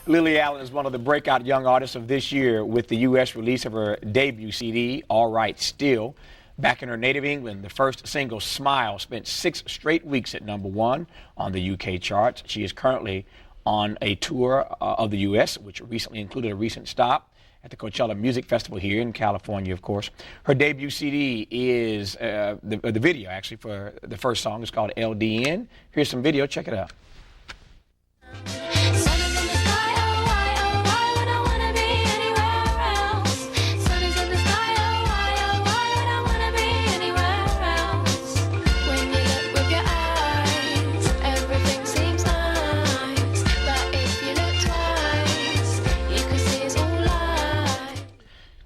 Lily Allen is one of the breakout young artists of this year with the U.S. release of her debut CD, All Right Still. Back in her native England, the first single, Smile, spent 6 straight weeks at #1 on the UK charts. She is currently on a tour of the U.S., which recently included a recent stop at the Coachella Music Festival here in California, of course. Her debut CD is, the video actually for the first song is called LDN. Here's some video, check it out.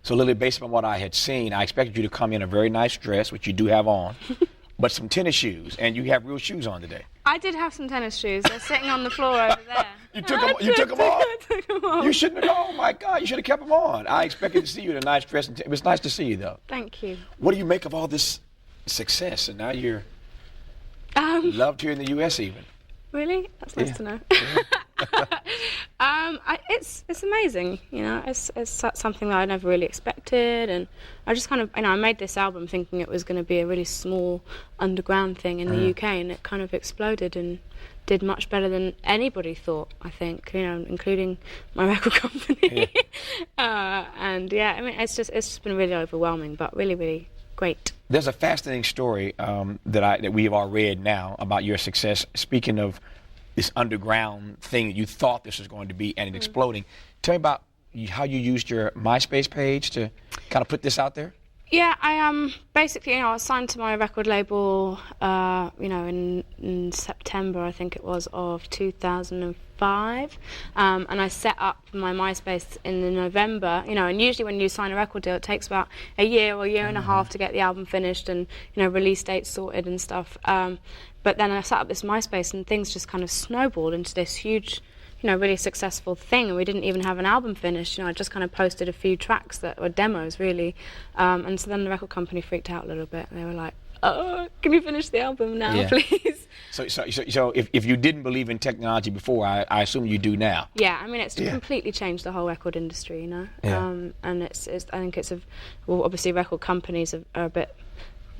So Lily, based on what I had seen, I expected you to come in a very nice dress, which you do have on, but some tennis shoes, and you have real shoes on today. I did have some tennis shoes. They're sitting on the floor over there. You took them off? I took them off. You shouldn't have. Oh my God! You should have kept them on. I expected to see you in a nice dress. It was nice to see you, though. Thank you. What do you make of all this success, and now you're loved here in the U.S. even? Really? That's nice to know. It's amazing, you know. It's something that I never really expected, and I just kind of, I made this album thinking it was going to be a really small underground thing in the UK, and it kind of exploded and did much better than anybody thought, I think, you know, including my record company. And yeah, I mean, it's just been really overwhelming, but really, really great. There's a fascinating story that we have all read now about your success. Speaking of this underground thing you thought this was going to be and it exploding. Tell me about how you used your MySpace page to kind of put this out there. Yeah, I basically, I was signed to my record label, in September, I think it was, of 2005, and I set up my MySpace in November, and usually when you sign a record deal, it takes about a year or a year and a half to get the album finished and, release dates sorted and stuff. But then I set up this MySpace and things just kind of snowballed into this huge, really successful thing, and we didn't even have an album finished. I just kind of posted a few tracks that were demos, really. And so then the record company freaked out a little bit. They were like, "Oh, can you finish the album now, please?" So if you didn't believe in technology before, I assume you do now. Yeah, I mean, it's completely changed the whole record industry, Yeah. And I think obviously record companies are a bit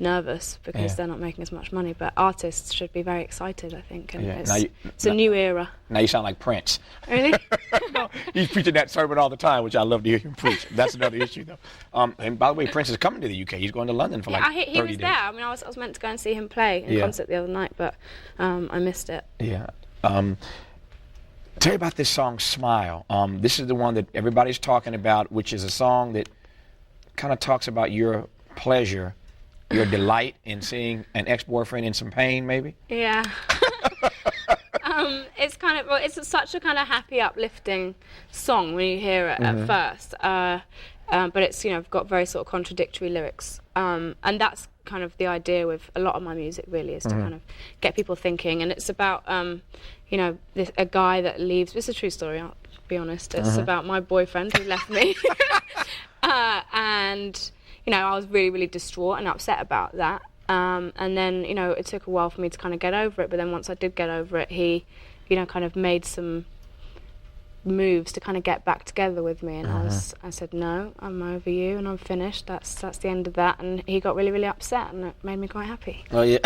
nervous because they're not making as much money, but artists should be very excited, I think, and it's a new era. Now you sound like Prince. Really? He's preaching that sermon all the time, which I love to hear him preach. That's another issue, though. And by the way, Prince is coming to the UK. He's going to London for 30 days. He was there. I mean, I was meant to go and see him play in concert the other night, but I missed it. Yeah. Tell me about this song, Smile. This is the one that everybody's talking about, which is a song that kind of talks about your pleasure, your delight in seeing an ex-boyfriend in some pain, maybe? Yeah. It's kind of, it's such a kind of happy, uplifting song when you hear it at first. But it's, got very sort of contradictory lyrics. And that's kind of the idea with a lot of my music, really, is to kind of get people thinking. And it's about, a guy that leaves. This is a true story, I'll be honest. It's about my boyfriend who left me. And I was really, really distraught and upset about that. And then, it took a while for me to kind of get over it. But then once I did get over it, he, kind of made some moves to kind of get back together with me. And I said, no, I'm over you and I'm finished. That's the end of that. And he got really, really upset, and it made me quite happy. Oh, yeah.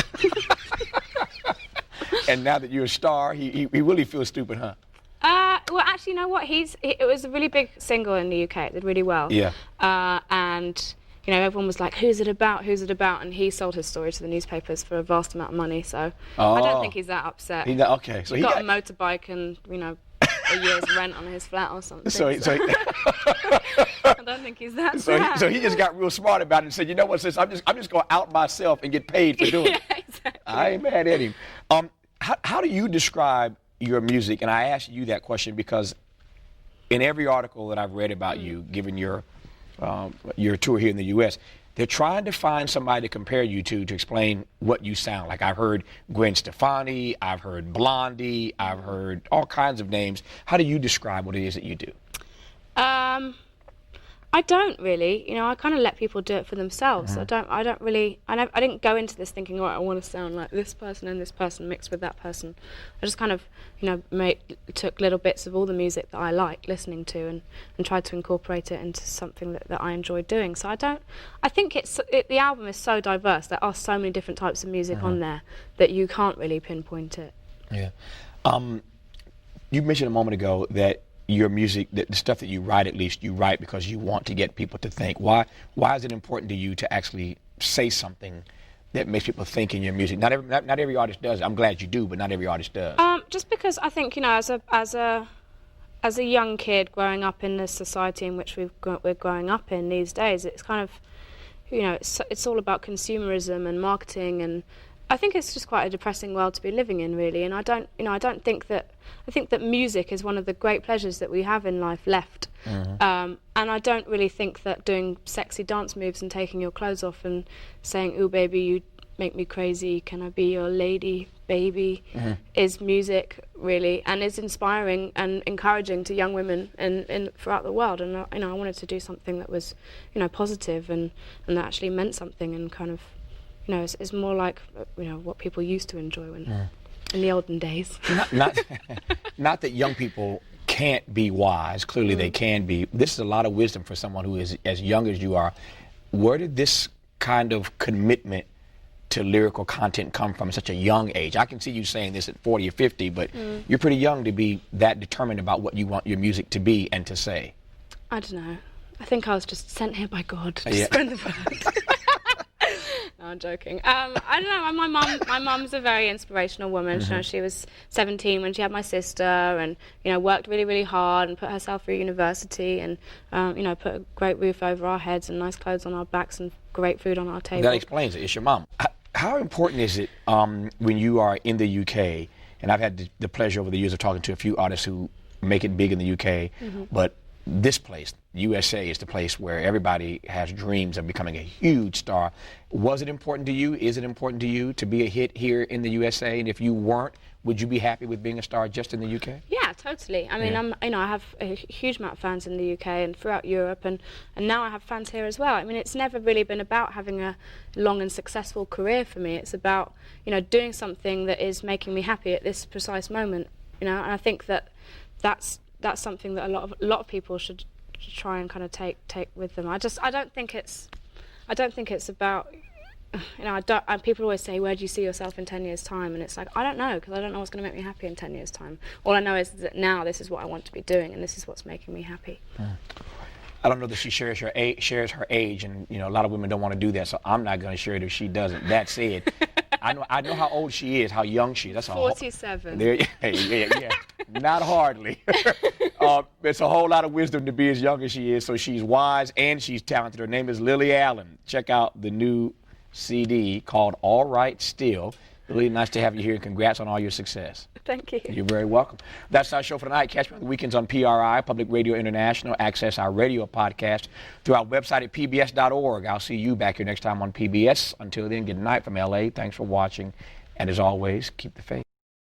And now that you're a star, he really feels stupid, huh? Well, actually, you know what? It was a really big single in the UK. It did really well. Yeah. And everyone was like, who's it about? Who's it about? And he sold his story to the newspapers for a vast amount of money. So I don't think he's that upset. Okay. So he got a motorbike and, a year's rent on his flat or something. So I don't think he's that sad. So he just got real smart about it and said, you know what, sis, I'm just going to out myself and get paid for doing it. Exactly. I ain't mad at him. How do you describe your music? And I asked you that question because in every article that I've read about you, given your tour here in the U.S., they're trying to find somebody to compare you to explain what you sound like. I've heard Gwen Stefani, I've heard Blondie, I've heard all kinds of names. How do you describe what it is that you do? I don't really, I kind of let people do it for themselves. I didn't go into this thinking, right, I want to sound like this person and this person mixed with that person. I just kind of, took little bits of all the music that I like listening to and tried to incorporate it into something that I enjoyed doing. So I think the album is so diverse. There are so many different types of music on there that you can't really pinpoint it. Yeah. You mentioned a moment ago that your music, the stuff that you write, at least you write because you want to get people to think. Why is it important to you to actually say something that makes people think in your music? Not every artist does. I'm glad you do, but not every artist does. Just because I think, as a young kid growing up in the society in which we're growing up in these days, it's kind of, it's all about consumerism and marketing, and I think it's just quite a depressing world to be living in, really. And I think that music is one of the great pleasures that we have in life left. And I don't really think that doing sexy dance moves and taking your clothes off and saying, "Ooh, baby, you make me crazy, can I be your lady, baby," is music, really, and is inspiring and encouraging to young women in throughout the world. And I wanted to do something that was, positive and that actually meant something, and kind of, it's more like, what people used to enjoy in the olden days. Not that young people can't be wise. Clearly they can be. This is a lot of wisdom for someone who is as young as you are. Where did this kind of commitment to lyrical content come from at such a young age? I can see you saying this at 40 or 50, but you're pretty young to be that determined about what you want your music to be and to say. I don't know. I think I was just sent here by God to Yeah. spread the word. No, I'm joking. I don't know. My mum's a very inspirational woman. She was 17 when she had my sister, and worked really, really hard and put herself through university, and put a great roof over our heads and nice clothes on our backs and great food on our table. That explains it. It's your mom. How important is it when you are in the UK? And I've had the pleasure over the years of talking to a few artists who make it big in the UK, but this place, USA, is the place where everybody has dreams of becoming a huge star. Was it important to you? Is it important to you to be a hit here in the USA? And if you weren't, would you be happy with being a star just in the UK? Yeah, totally. I mean, I have a huge amount of fans in the UK and throughout Europe, and now I have fans here as well. I mean, it's never really been about having a long and successful career for me. It's about, doing something that is making me happy at this precise moment. And I think that's something that a lot of people should try and kind of take with them. I don't think it's about, people always say, where do you see yourself in 10 years' time? And it's like, I don't know, because I don't know what's going to make me happy in 10 years' time. All I know is that now this is what I want to be doing, and this is what's making me happy. I don't know that she shares her age, and a lot of women don't want to do that, so I'm not going to share it if she doesn't. That said, I know how old she is, how young she is. That's 47. Yeah. Not hardly. It's a whole lot of wisdom to be as young as she is. So she's wise and she's talented. Her name is Lily Allen. Check out the new CD called All Right Still. Really nice to have you here, and congrats on all your success. Thank you. You're very welcome. That's our show for tonight. Catch me on the weekends on PRI, Public Radio International. Access our radio podcast through our website at pbs.org. I'll see you back here next time on PBS. Until then, good night from LA. Thanks for watching. And as always, keep the faith.